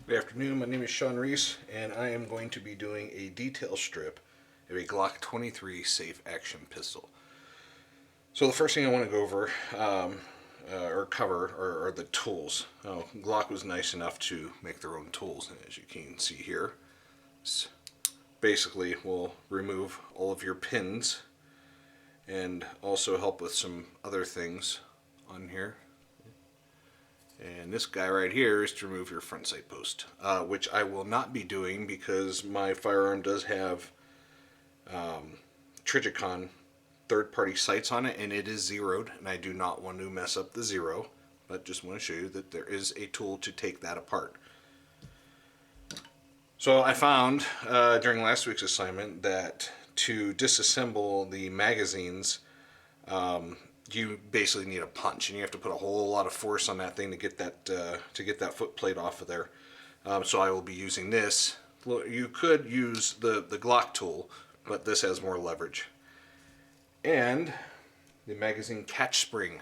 Good afternoon, my name is Sean Reese, and I am going to be doing a detail strip of a Glock 23 safe action pistol. So the first thing I want to go over or cover are the tools. Glock was nice enough to make their own tools, and as you can see here, this basically will remove all of your pins and also help with some other things on here. And this guy right here is to remove your front sight post, which I will not be doing because my firearm does have Trigicon third-party sights on it, and it is zeroed, and I do not want to mess up the zero, but just want to show you that there is a tool to take that apart. So I found during last week's assignment that to disassemble the magazines, you basically need a punch, and you have to put a whole lot of force on that thing to get that foot plate off of there. So I will be using this. You could use the Glock tool, but this has more leverage. And the magazine catch spring.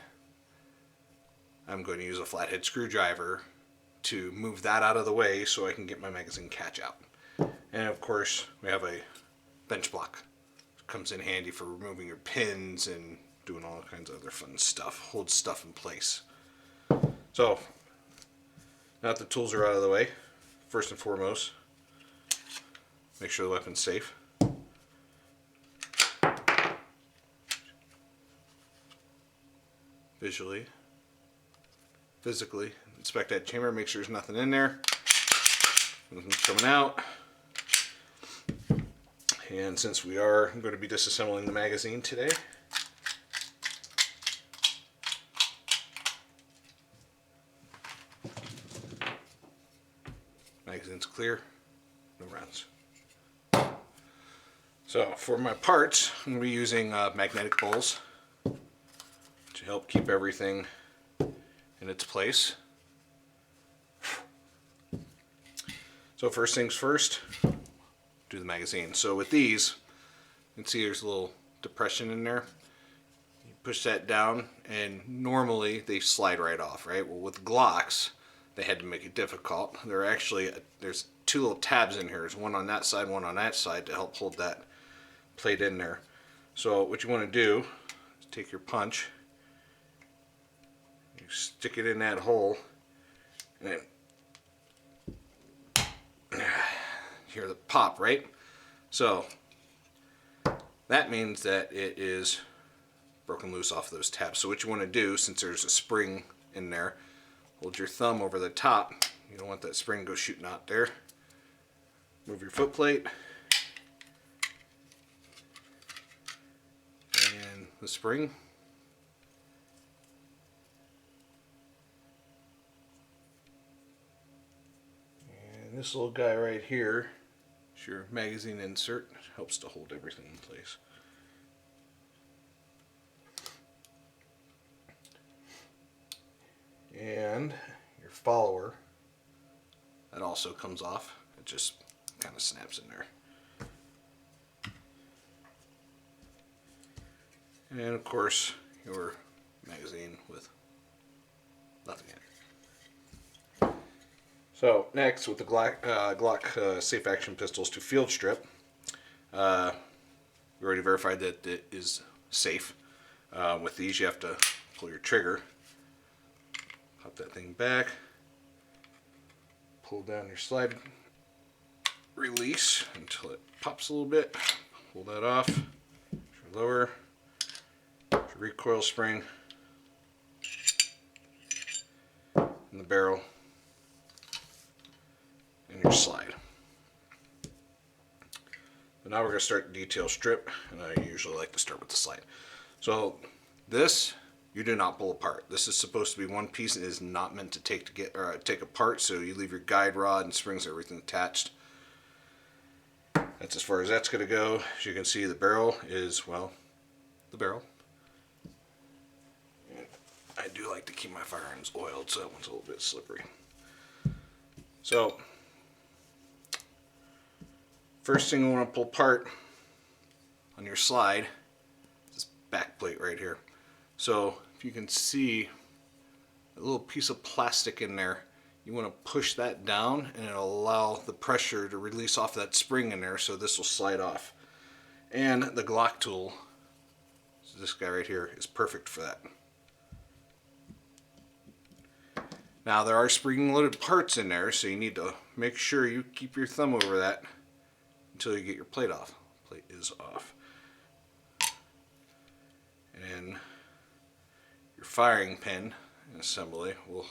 I'm going to use a flathead screwdriver to move that out of the way so I can get my magazine catch out. And of course, we have a bench block. It comes in handy for removing your pins and doing all kinds of other fun stuff. Holds stuff in place. So, now that the tools are out of the way, first and foremost, make sure the weapon's safe. Visually, physically, inspect that chamber, make sure there's nothing in there, nothing's coming out. And since we are going to be disassembling the magazine today, magazine's clear, no rounds. So for my parts, I'm going to be using magnetic bowls to help keep everything in its place. So first things first, do the magazine. So with these, you can see there's a little depression in there. You push that down, and normally they slide right off, right? Well, with Glocks, they had to make it difficult. There's two little tabs in here. There's one on that side, one on that side to help hold that plate in there. So what you want to do is take your punch, you stick it in that hole, and then hear the pop, right? So that means that it is broken loose off those tabs. So what you want to do, since there's a spring in there, hold your thumb over the top. You don't want that spring to go shooting out there. Move your foot plate and the spring. And this little guy right here is your magazine insert. It helps to hold everything in place. And your follower, that also comes off. It just kind of snaps in there. And of course, your magazine with nothing in it. So next, with the Glock safe action pistols to field strip, we already verified that it is safe. With these, you have to pull your trigger, pop that thing back, pull down your slide release until it pops a little bit, pull that off, lower, your recoil spring, and the barrel, and your slide. But now we're going to start the detail strip, and I usually like to start with the slide. So this, you do not pull apart. This is supposed to be one piece. It is not meant to take apart, so you leave your guide rod and springs, everything attached. That's as far as that's going to go. As you can see, the barrel is, well, the barrel. I do like to keep my firearms oiled, so that one's a little bit slippery. So, first thing we want to pull apart on your slide is this back plate right here. So, if you can see a little piece of plastic in there, you want to push that down and it'll allow the pressure to release off that spring in there, so this will slide off. And the Glock tool, this guy right here, is perfect for that. Now there are spring loaded parts in there, so you need to make sure you keep your thumb over that until you get your plate off. Plate is off. And your firing pin assembly will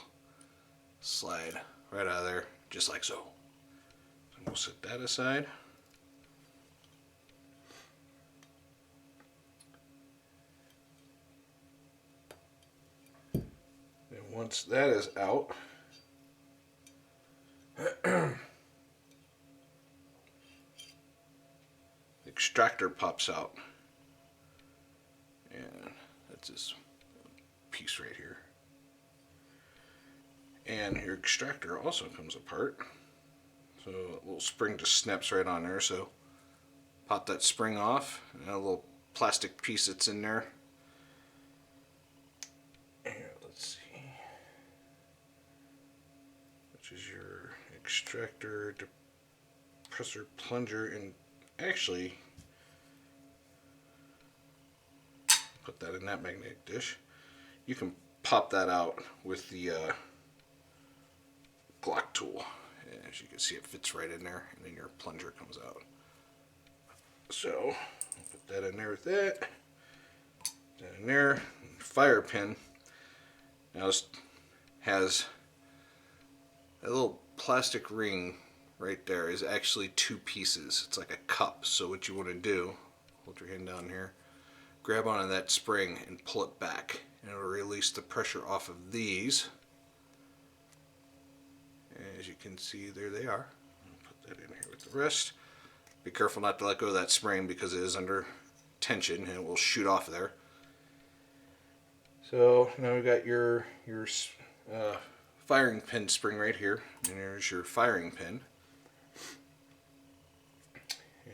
slide right out of there, just like so. So we'll set that aside. And once that is out, the extractor pops out. And that's this piece right here. And your extractor also comes apart. So a little spring just snaps right on there. So pop that spring off, and a little plastic piece that's in there. Here, let's see. Which is your extractor, depressor, plunger, and actually put that in that magnetic dish. You can pop that out with the Glock tool. As you can see, it fits right in there, and then your plunger comes out. So put that in there with that. That in there. Fire pin. Now this has a little plastic ring right there. Is actually two pieces. It's like a cup. So what you want to do, hold your hand down here, grab onto that spring and pull it back, and it'll release the pressure off of these. As you can see, there they are. I'll put that in here with the rest. Be careful not to let go of that spring because it is under tension and it will shoot off there. So now we've got your firing pin spring right here, and there's your firing pin.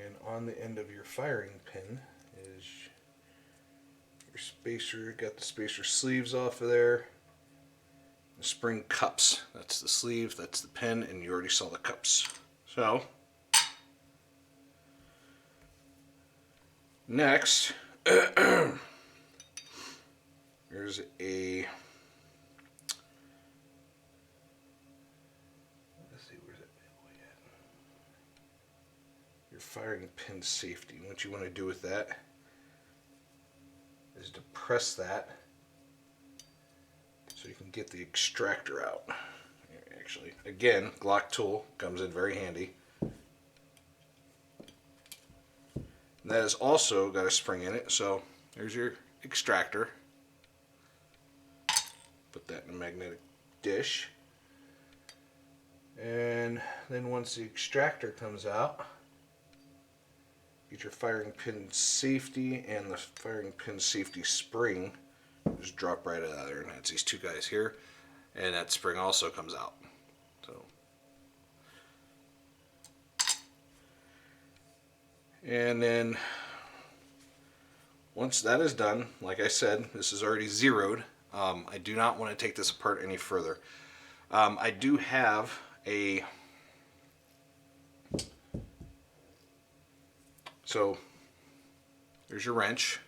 And on the end of your firing pin is your spacer. Got the spacer sleeves off of there. The spring cups. That's the sleeve, that's the pin, and you already saw the cups. So next, there's a, let's see, where's that bad boy at? Your firing pin safety. And what you want to do with that is to press that so you can get the extractor out. Actually, again, Glock tool comes in very handy. And that has also got a spring in it, so there's your extractor. Put that in a magnetic dish. And then once the extractor comes out, get your firing pin safety and the firing pin safety spring. Just drop right out of there, and that's these two guys here, and that spring also comes out. So, and then once that is done, like I said, this is already zeroed. I do not want to take this apart any further. I do have a, so there's your wrench.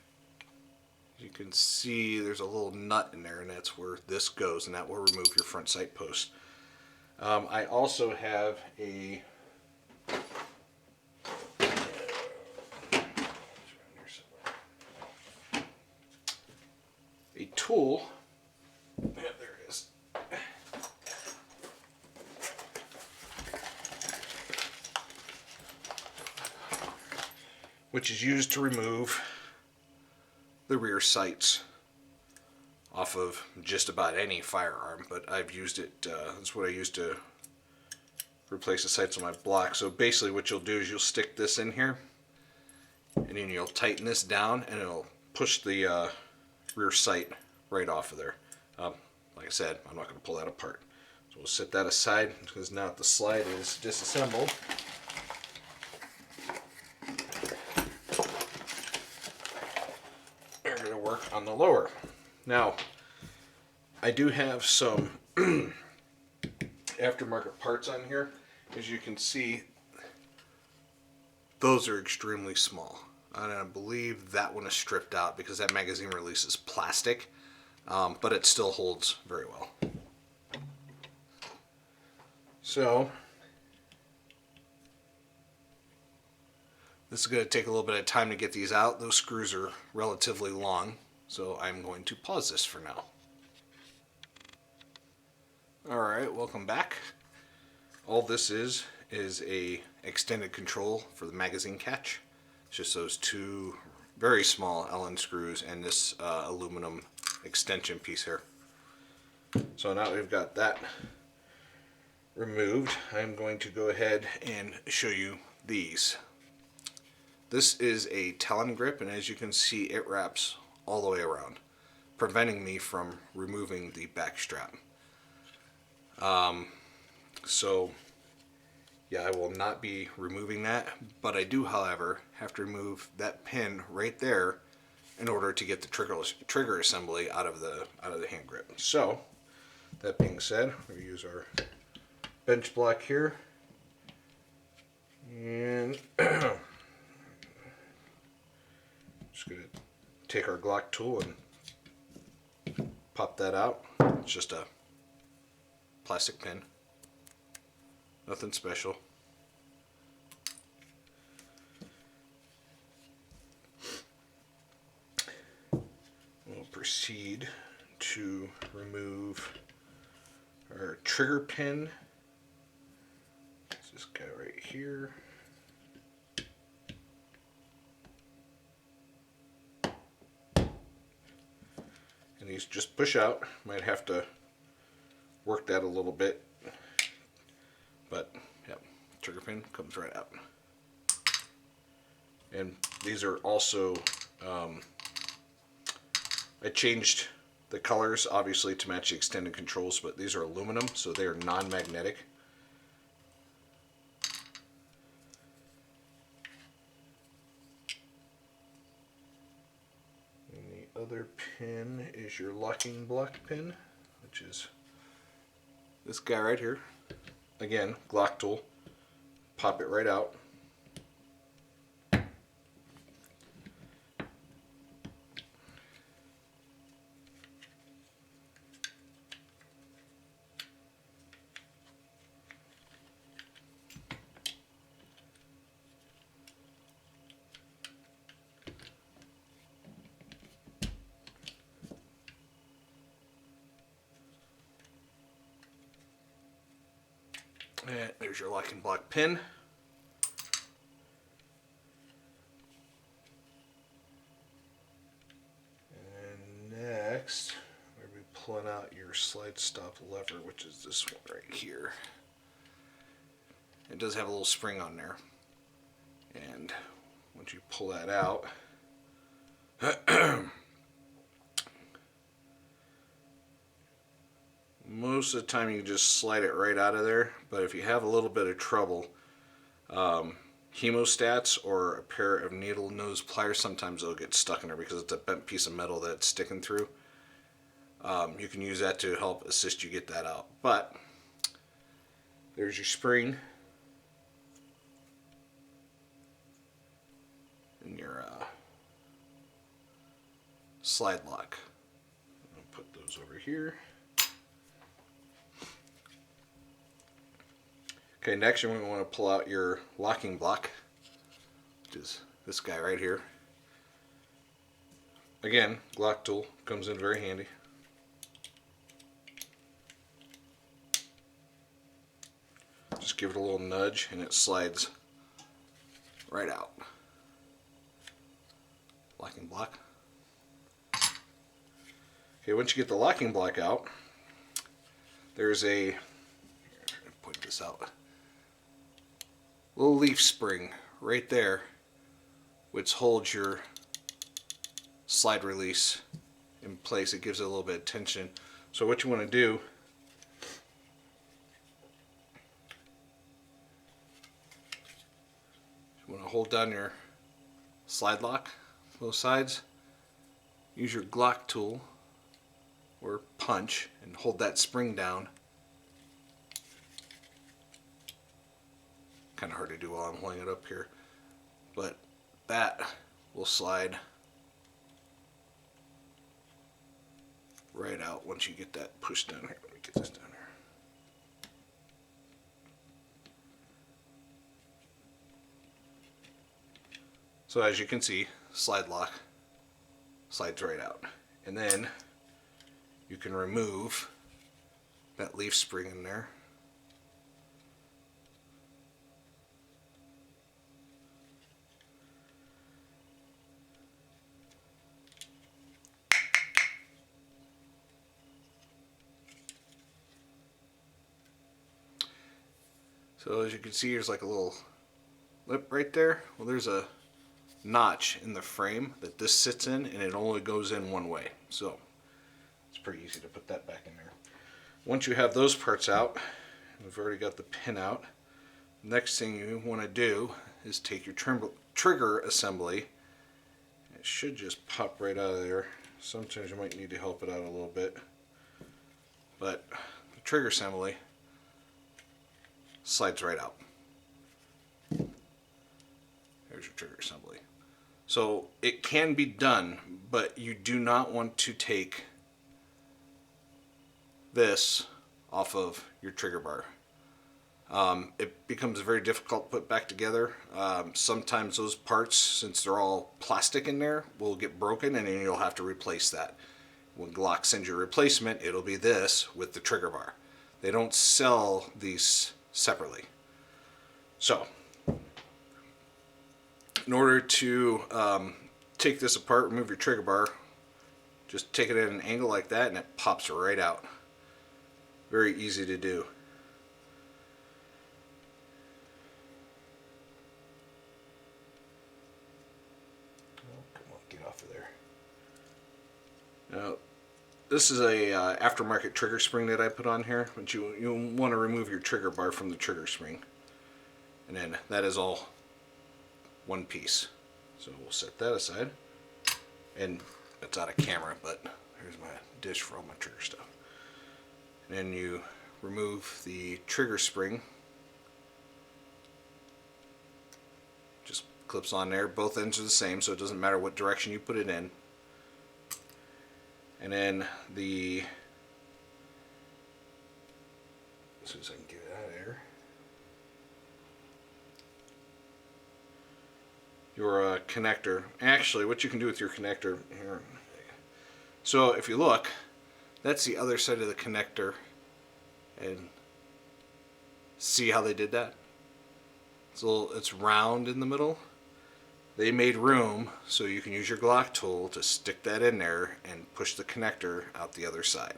You can see there's a little nut in there, and that's where this goes, and that will remove your front sight post. I also have a tool. Yeah, there it is. Which is used to remove the rear sights off of just about any firearm, but I've used it, that's what I used to replace the sights on my block. So basically what you'll do is you'll stick this in here, and then you'll tighten this down, and it'll push the rear sight right off of there. Like I said, I'm not going to pull that apart. So we'll set that aside, because now the slide is disassembled. Work on the lower. Now, I do have some aftermarket parts on here. As you can see, those are extremely small. And I believe that one is stripped out because that magazine release is plastic, but it still holds very well. So this is going to take a little bit of time to get these out. Those screws are relatively long, so I'm going to pause this for now. Alright, welcome back. All this is a extended control for the magazine catch. It's just those two very small Allen screws and this aluminum extension piece here. So now that we've got that removed, I'm going to go ahead and show you these. This is a Talon grip, and as you can see, it wraps all the way around, preventing me from removing the back strap. So yeah, I will not be removing that, but I do, however, have to remove that pin right there in order to get the trigger assembly out of the hand grip. So that being said, we use our bench block here, and just going to take our Glock tool and pop that out. It's just a plastic pin, nothing special. We'll proceed to remove our trigger pin. It's this guy right here. And these just push out. Might have to work that a little bit, but yep, trigger pin comes right out. And these are also, I changed the colors obviously to match the extended controls, but these are aluminum, so they are non-magnetic. And the other pin is your locking block pin, which is this guy right here. Again, Glock tool, pop it right out. And there's your locking block pin. And next, we're going to be pulling out your slide stop lever, which is this one right here. It does have a little spring on there. And once you pull that out, most of the time you can just slide it right out of there, but if you have a little bit of trouble, hemostats or a pair of needle nose pliers, sometimes they'll get stuck in there because it's a bent piece of metal that's sticking through. You can use that to help assist you get that out. But there's your spring and your slide lock. I'll put those over here. Okay, next you're going to want to pull out your locking block, which is this guy right here. Again, Glock tool comes in very handy. Just give it a little nudge and it slides right out. Locking block. Okay, once you get the locking block out, there's a, point this out, little leaf spring right there which holds your slide release in place. It gives it a little bit of tension. So what you want to do, you want to hold down your slide lock, both sides, use your Glock tool or punch and hold that spring down kind of hard to do while I'm holding it up here. But that will slide right out once you get that pushed down here. Let me get this down here. So as you can see, slide lock slides right out. And then you can remove that leaf spring in there. So as you can see, there's like a little lip right there. Well, there's a notch in the frame that this sits in, and it only goes in one way. So it's pretty easy to put that back in there. Once you have those parts out, we've already got the pin out. Next thing you want to do is take your trigger assembly. It should just pop right out of there. Sometimes you might need to help it out a little bit. But the trigger assembly slides right out. There's your trigger assembly. So it can be done, but you do not want to take this off of your trigger bar. It becomes very difficult to put back together. Sometimes those parts, since they're all plastic in there, will get broken, and then you'll have to replace that. When Glock sends you a replacement, it'll be this with the trigger bar. They don't sell these separately. So in order to take this apart, remove your trigger bar, just take it at an angle like that and it pops right out. Very easy to do. Oh, come on, get off of there. Now, this is a aftermarket trigger spring that I put on here, but you want to remove your trigger bar from the trigger spring. And then that is all one piece. So we'll set that aside. And it's out of camera, but here's my dish for all my trigger stuff. And then you remove the trigger spring. Just clips on there. Both ends are the same, so it doesn't matter what direction you put it in. And then the, as soon as I can get it out of there, your connector. Actually, what you can do with your connector here. So if you look, that's the other side of the connector, and see how they did that? It's round in the middle. They made room so you can use your Glock tool to stick that in there and push the connector out the other side.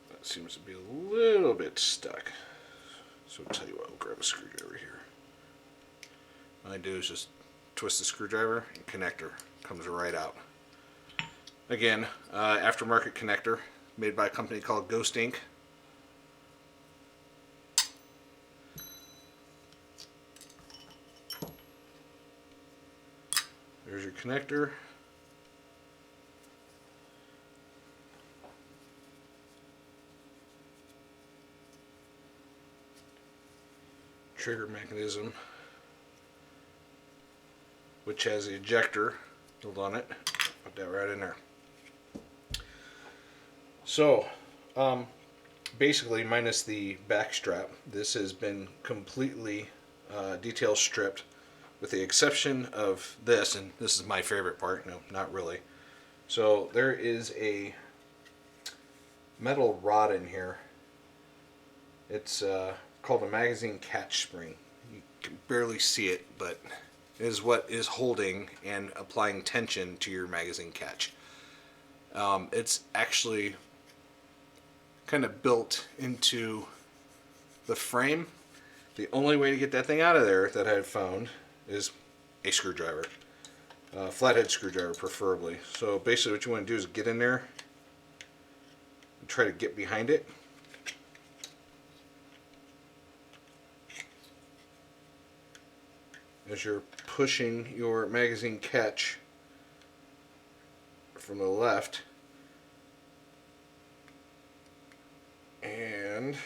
That seems to be a little bit stuck. So I'll tell you what, we'll grab a screwdriver here. All I do is just twist the screwdriver and connector comes right out. Again, aftermarket connector made by a company called Ghost Inc. There's your connector. Trigger mechanism, which has the ejector built on it. Put that right in there. So basically, minus the back strap, this has been completely detail stripped, with the exception of this, and this is my favorite part. No, not really. So there is a metal rod in here. It's called a magazine catch spring. You can barely see it, but it is what is holding and applying tension to your magazine catch. It's actually kind of built into the frame. The only way to get that thing out of there that I've found is a screwdriver. Flathead screwdriver preferably. So basically what you want to do is get in there and try to get behind it. as you're pushing your magazine catch from the left, and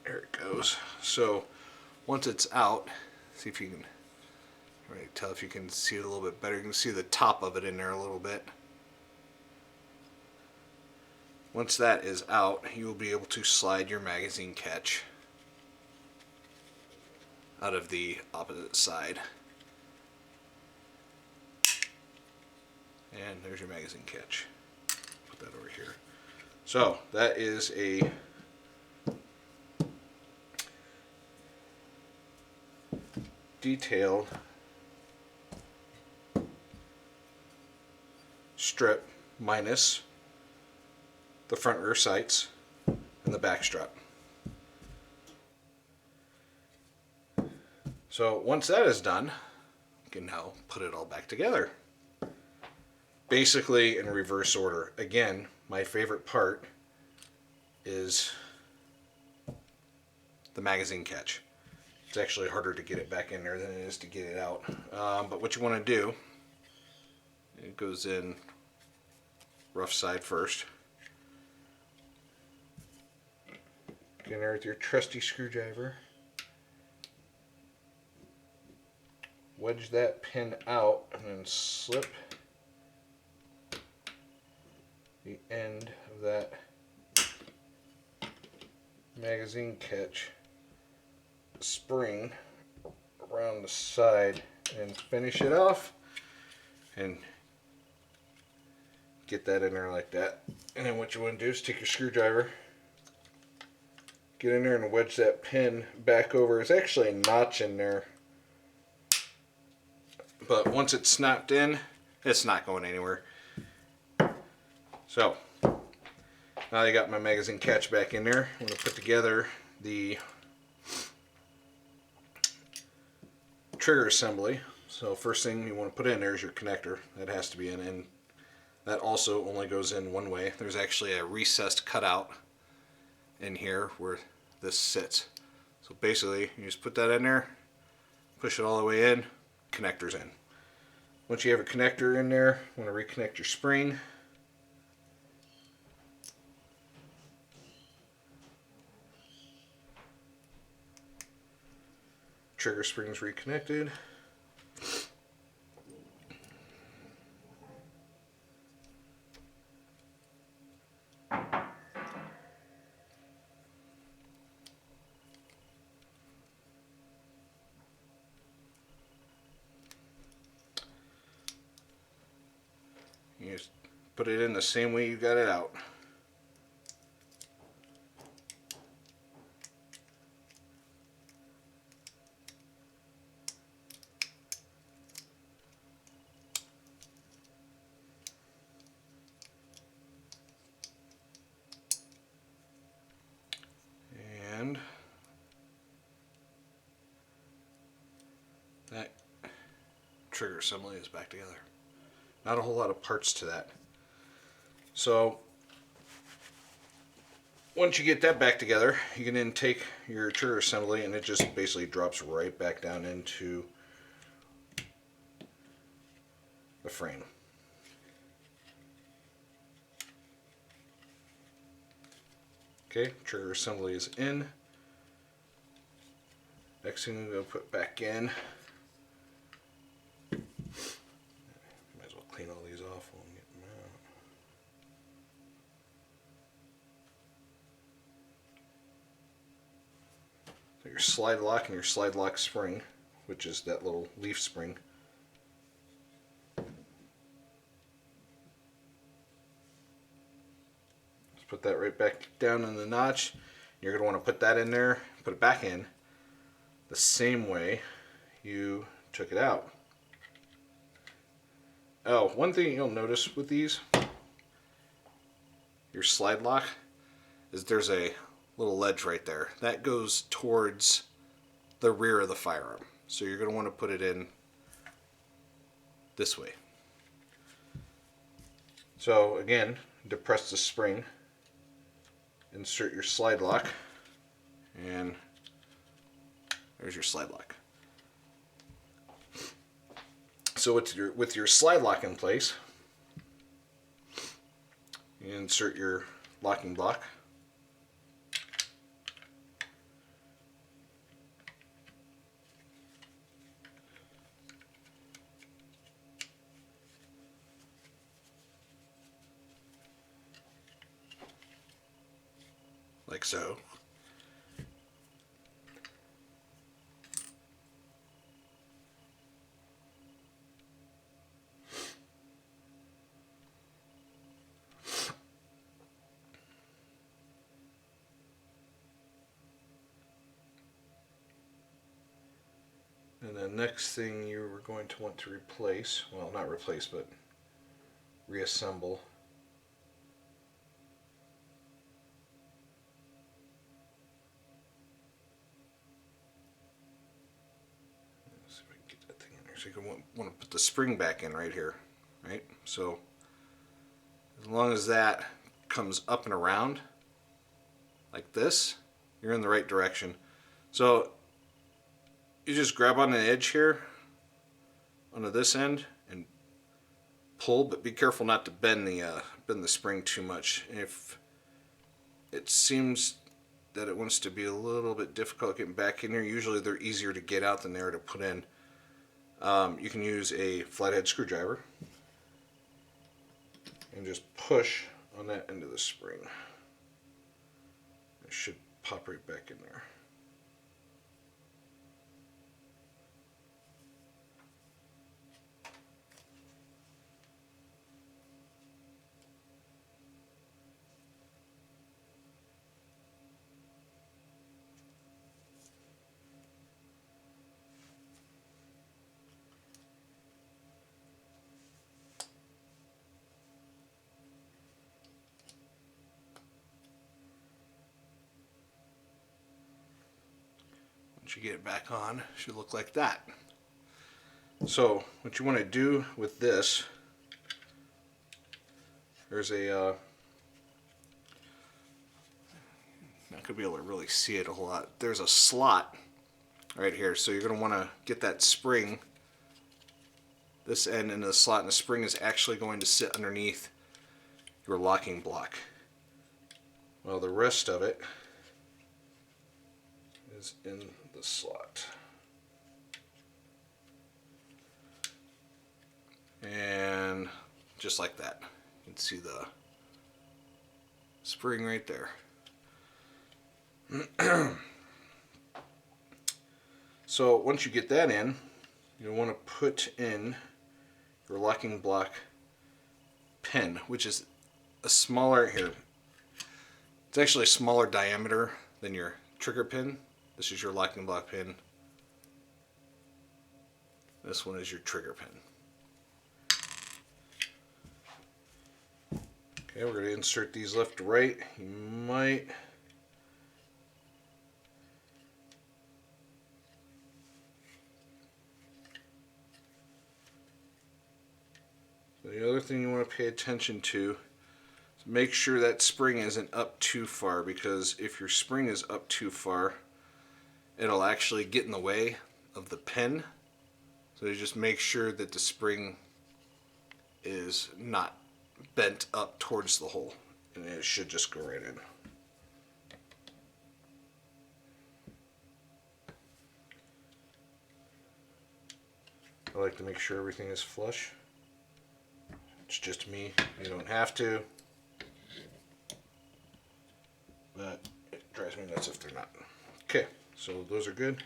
there it goes. So once it's out, see if you can tell if you can see it a little bit better. You can see the top of it in there a little bit. Once that is out, you will be able to slide your magazine catch out of the opposite side. And there's your magazine catch. Put that over here. So that is a detailed strip minus the front rear sights and the back strap. So once that is done, you can now put it all back together. Basically in reverse order. Again, my favorite part is the magazine catch. It's actually harder to get it back in there than it is to get it out. But what you want to do, it goes in rough side first. Get in there with your trusty screwdriver. Wedge that pin out and then slip the end of that magazine catch spring around the side and finish it off and get that in there like that. And then what you want to do is take your screwdriver, get in there and wedge that pin back over. There's actually a notch in there, but once it's snapped in, it's not going anywhere. So now I got my magazine catch back in there. I'm going to put together the trigger assembly. So first thing you want to put in there is your connector. That has to be in, and that also only goes in one way. There's actually a recessed cutout in here where this sits. So basically you just put that in there, push it all the way in, connector's in. Once you have a connector in there, you want to reconnect your spring. Trigger spring's reconnected. You just put it in the same way you got it out. And that trigger assembly is back together. Not a whole lot of parts to that. So once you get that back together, you can then take your trigger assembly and it just basically drops right back down into the frame. Okay, trigger assembly is in. Next thing I'm going to put back in. Might as well clean all these off while I'm getting them out. So your slide lock and your slide lock spring, which is that little leaf spring. Put that right back down in the notch. You're going to want to put that in there, put it back in the same way you took it out. Oh, one thing you'll notice with these, your slide lock, is there's a little ledge right there. That goes towards the rear of the firearm. So you're going to want to put it in this way. So again, depress the spring insert your slide lock, and there's your slide lock. So with your slide lock in place, you insert your locking block. Like so. And the next thing you are going to want to replace, well, not replace, but reassemble, let's see if I can get that thing in there. So you want to put the spring back in right here, right? So as long as that comes up and around like this, you're in the right direction. So you just grab on the edge here onto this end and pull, but be careful not to bend the spring too much. If it seems that it wants to be a little bit difficult getting back in here, usually they're easier to get out than they are to put in. You can use a flathead screwdriver and just push on that end of the spring. It should pop right back in there. Once you get it back on, it should look like that. So what you want to do with this, there's a not gonna be able to really see it a whole lot. There's a slot right here, so you're gonna want to get that spring, this end into the slot, and the spring is actually going to sit underneath your locking block. Well, the rest of it is in the slot. And just like that, you can see the spring right there. So once you get that in, you want to put in your locking block pin, which is a smaller here. It's actually a smaller diameter than your trigger pin. This is your locking block pin. This one is your trigger pin. Okay, we're going to insert these left to right. You might the other thing you want to pay attention to is make sure that spring isn't up too far, because if your spring is up too far, it'll actually get in the way of the pin. So you just make sure that the spring is not bent up towards the hole, and it should just go right in. I like to make sure everything is flush. It's just me, you don't have to, but it drives me nuts if they're not. Okay, so those are good.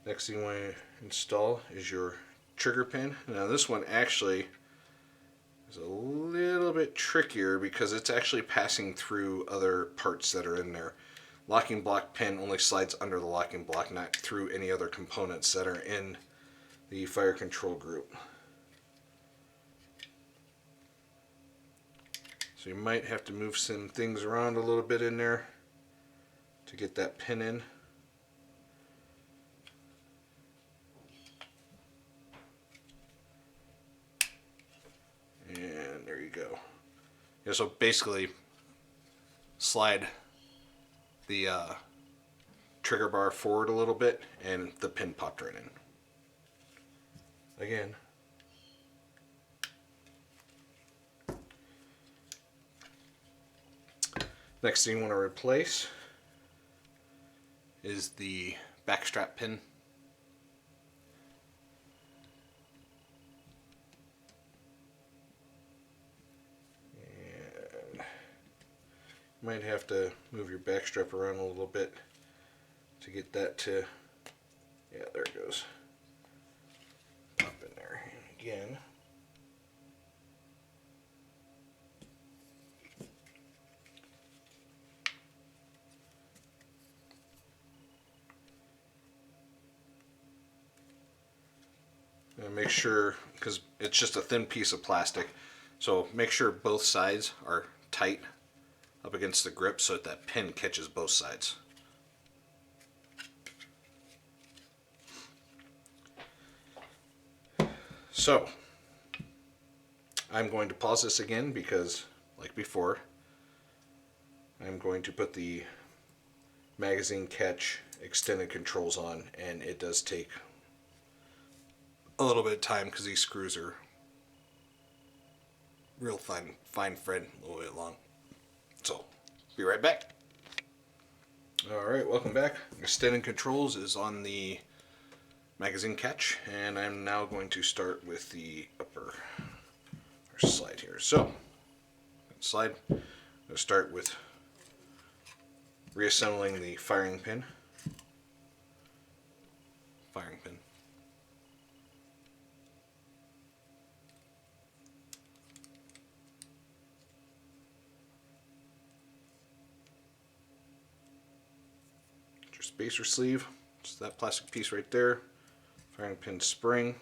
Next thing you want to install is your trigger pin. Now this one actually is a little bit trickier because it's actually passing through other parts that are in there. Locking block pin only slides under the locking block, not through any other components that are in the fire control group. So you might have to move some things around a little bit in there to get that pin in. And there you go. Yeah, so basically slide the trigger bar forward a little bit, and the pin popped right in. Again. Next thing you want to replace is the backstrap pin. And you might have to move your backstrap around a little bit to get that to, yeah, there it goes. Pop in there. And again. And make sure, because it's just a thin piece of plastic, so make sure both sides are tight up against the grip so that pin catches both sides. So I'm going to pause this again because, like before, I'm going to put the magazine catch extended controls on, and it does take a little bit of time because these screws are real fine thread, a little bit long. So, be right back. Alright, welcome back. Extended controls is on the magazine catch, and I'm now going to start with the upper slide here. So, slide, I'm going to start with reassembling the firing pin. Your spacer sleeve, just that plastic piece right there. Firing pin spring.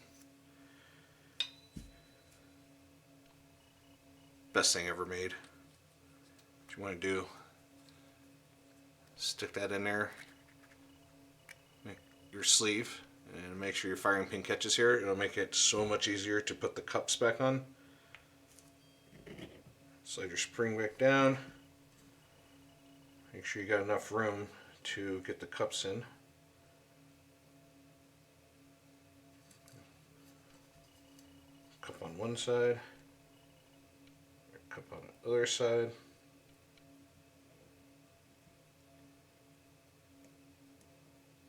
Best thing ever made. What you want to do, stick that in there, make your sleeve, and make sure your firing pin catches here. It'll make it so much easier to put the cups back on. Slide your spring back down. Make sure you got enough room to get the cups in. Cup on one side, cup on the other side.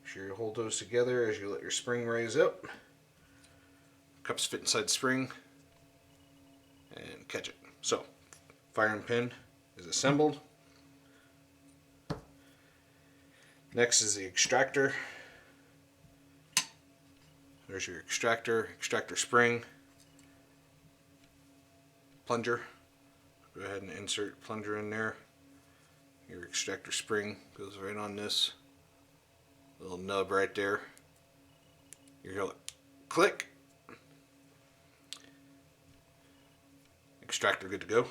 Make sure you hold those together as you let your spring raise up. Cups fit inside the spring and catch it. So, firing pin is assembled. Next is the extractor. There's your extractor spring, plunger. Go ahead and insert plunger in there. Your extractor spring goes right on this little nub right there. You're going to click. Extractor good to go.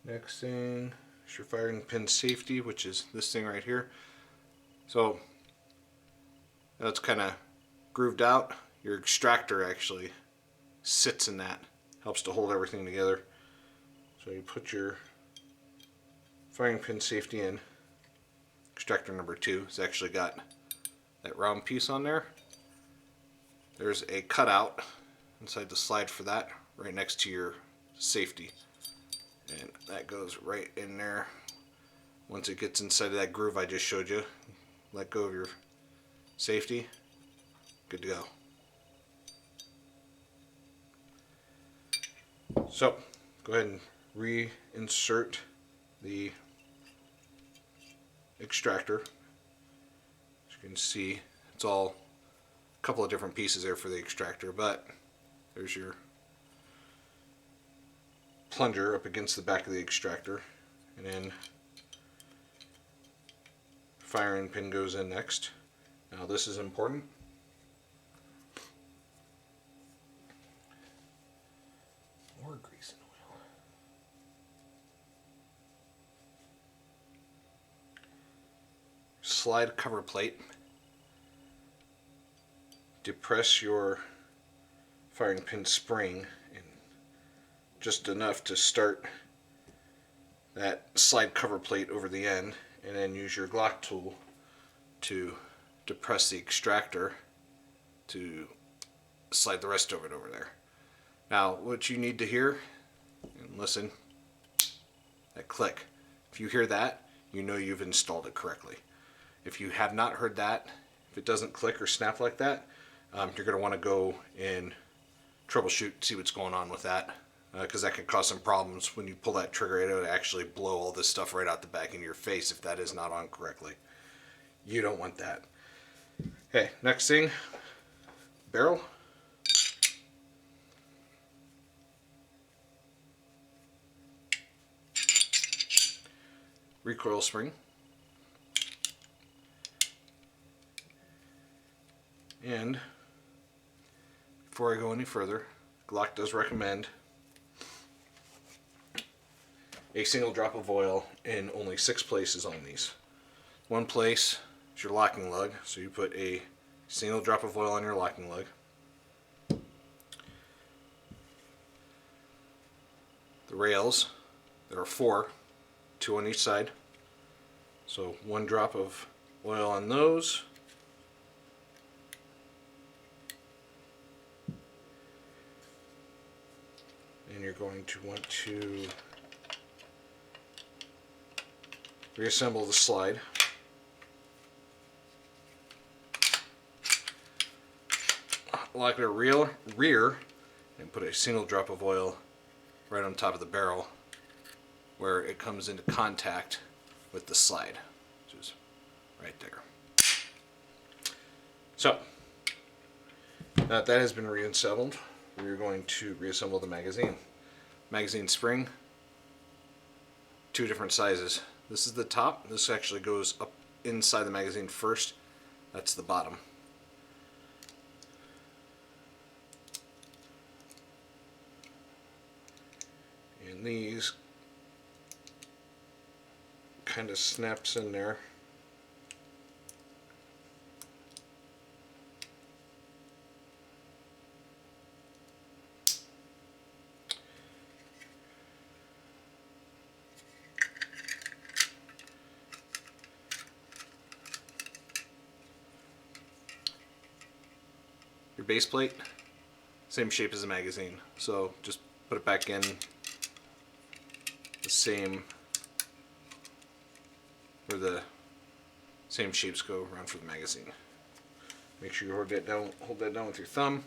Next thing is your firing pin safety, which is this thing right here. So that's kind of grooved out. Your extractor actually sits in that, helps to hold everything together. So you put your firing pin safety in. Extractor number 2 has actually got that round piece on there. There's a cutout inside the slide for that, right next to your safety. And that goes right in there. Once it gets inside of that groove I just showed you, let go of your safety, good to go. So, go ahead and reinsert the extractor. As you can see, it's all a couple of different pieces there for the extractor, but there's your plunger up against the back of the extractor, and then firing pin goes in next. Now this is important. More grease and oil. Slide cover plate. depress your firing pin spring and just enough to start that slide cover plate over the end, and then use your Glock tool to depress the extractor to slide the rest of it over there. Now what you need to hear, and listen, that click. If you hear that, you know you've installed it correctly. If you have not heard that, if it doesn't click or snap like that, you're going to want to go and troubleshoot, see what's going on with that, because that could cause some problems when you pull that trigger. It would actually blow all this stuff right out the back in your face if that is not on correctly. You don't want that. Okay, next thing, barrel. Recoil spring. And before I go any further, Glock does recommend a single drop of oil in only 6 places on these. One place is your locking lug, so you put a single drop of oil on your locking lug. The rails, there are 4, 2 on each side. So 1 drop of oil on those. And you're going to want to reassemble the slide. Lock the rear and put a single drop of oil right on top of the barrel where it comes into contact with the slide, which is right there. So, now that has been reassembled, we're going to reassemble the magazine. Magazine spring, 2 different sizes. This is the top. This actually goes up inside the magazine first. That's the bottom. And these kind of snaps in there. Your base plate, same shape as the magazine, so just put it back in the same, where the same shapes go around for the magazine. Make sure you hold that down with your thumb.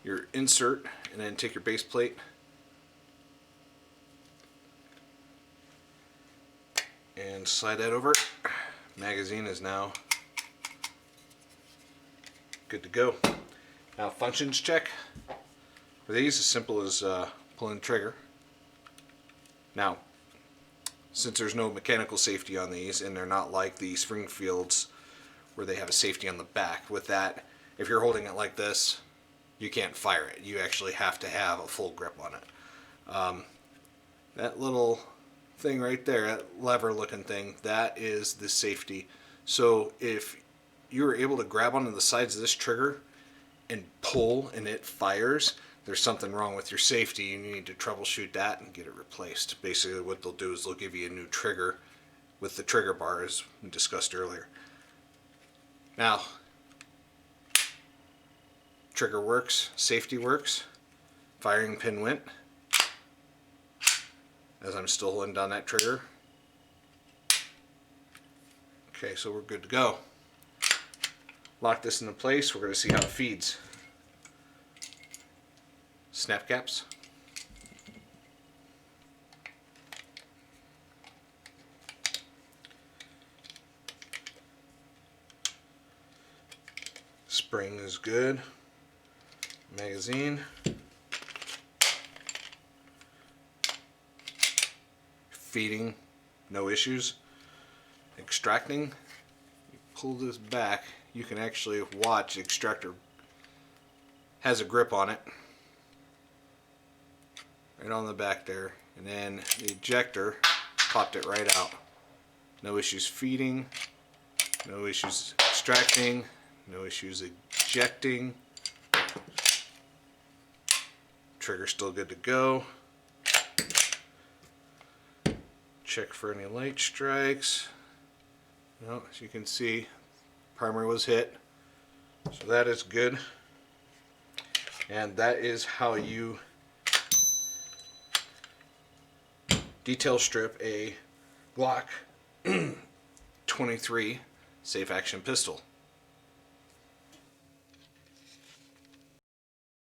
Your insert, and then take your base plate and slide that over. Magazine is now good to go. Now functions check. For these, as simple as pulling the trigger. Now, since there's no mechanical safety on these, and they're not like the Springfields where they have a safety on the back, with that, if you're holding it like this, you can't fire it. You actually have to have a full grip on it. That little thing right there, that lever looking thing, that is the safety. So if you're able to grab onto the sides of this trigger and pull and it fires, there's something wrong with your safety. You need to troubleshoot that and get it replaced. Basically what they'll do is they'll give you a new trigger with the trigger bar, as we discussed earlier. Now, trigger works, safety works, firing pin went, as I'm still holding down that trigger. Okay, so we're good to go. Lock this into place. We're going to see how it feeds. Snap caps. Spring is good. Magazine. Feeding, no issues. Extracting, you pull this back, you can actually watch the extractor has a grip on it. Right on the back there. And then the ejector popped it right out. No issues feeding, no issues extracting, No issues ejecting. Trigger still good to go. Check for any light strikes. Well, as you can see, primer was hit. So that is good. And that is how you detail strip a Glock 23 safe action pistol.